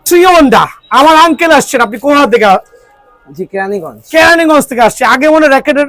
ট্রিওন্ডা আমার আঙ্কেল আসছেন, আপনি কোন হাত থেকে? জি কেরানীগঞ্জ। কেরানীগঞ্জ থেকে আসছে। আগে মনে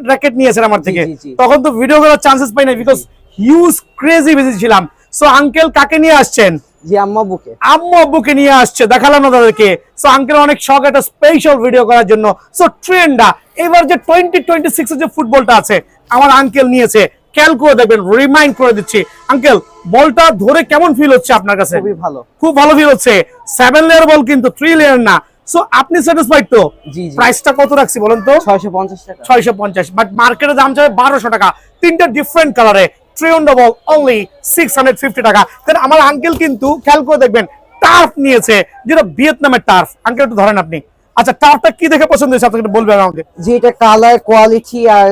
র্যাকেট নিয়েছেন আমার থেকে, তখন তো ভিডিও করার চান্সেস পাই না বিকজ হিউজ ক্রেজি বিজি ছিলাম। সো আঙ্কেল কাকে নিয়ে আসছেন? জি আম্মু আব্বুকে। আম্মু আব্বুকে নিয়ে আসছে, দেখালাম না তাদেরকে। সো আঙ্কেল অনেক শখ একটা স্পেশাল ভিডিও করার জন্য। সো ট্রেন্ডা এবার যে 2026 এর যে ফুটবলটা আছে আমার আঙ্কেল নিয়েছে, খেয়াল করে দেখবেন, রিমাইন্ড করে দিচ্ছি। আঙ্কেল বলটা ধরে কেমন ফিল হচ্ছে আপনার কাছে? খুবই ভালো, খুব ভালো ফিল হচ্ছে। 7 লেয়ার বল কিন্তু 3 লেয়ার না। সো আপনি স্যাটিসফাইড তো? জি। প্রাইসটা কত রাখছি বলেন তো? 650 টাকা। 650, বাট মার্কেটে দাম চাই 1200 টাকা, তিনটা ডিফারেন্ট কালারে। ট্রিওন্ডা বল অনলি 650 টাকা। দেন আমার আঙ্কেল কিন্তু খেয়াল করে দেখবেন টার্ফ নিয়েছে, যেটা ভিয়েতনামের টার্ফ। আঙ্কেল একটু ধরেন আপনি। আচ্ছা টার্ফটা কি দেখে পছন্দ হয়েছে আপনাকে বলবেন আমাকে? জি এটা কালার কোয়ালিটি আর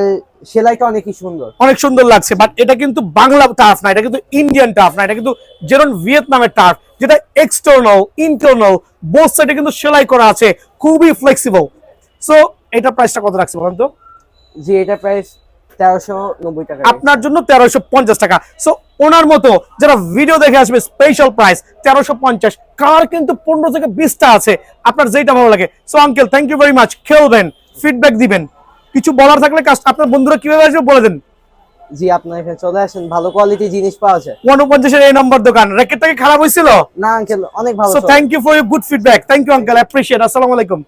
সেলাইটা অনেকই সুন্দর, অনেক সুন্দর লাগছে। বাট এটা কিন্তু বাংলা টার্ফ না, এটা কিন্তু ইন্ডিয়ান টার্ফ না, এটা কিন্তু যেরকম ভিয়েতনামের টার্ফ, যেটা এক্সটার্নাল ইন্টারনাল বোথ সাইডে কিন্তু সেলাই করা আছে, খুবই ফ্লেক্সিবল। সো এটা প্রাইসটা কত রাখছে বলেন তো? জি এটা প্রাইস 1390 টাকা। আপনার জন্য 1350 টাকা। সো ওনার মতো যারা ভিডিও দেখে আসবে স্পেশাল প্রাইস 1350। কার কিন্তু 15 থেকে 20টা আছে, আপনার যেটা ভালো লাগে। So uncle thank you very much. খেলবেন, ফিডব্যাক দিবেন, কিছু বলার থাকলে আপনার বন্ধুরা কিভাবে আসবে বলে দেন। জি আপনার এখানে চলে আসেন, ভালো কোয়ালিটি জিনিস পাওয়া যায়। 49 এর এই নম্বর দোকান। র্যাকেটটা কি খারাপ হয়েছিল? না আঙ্কেল অনেক ভালো। So thank you for your good feedback. Thank you uncle, appreciate. আসসালামু আলাইকুম।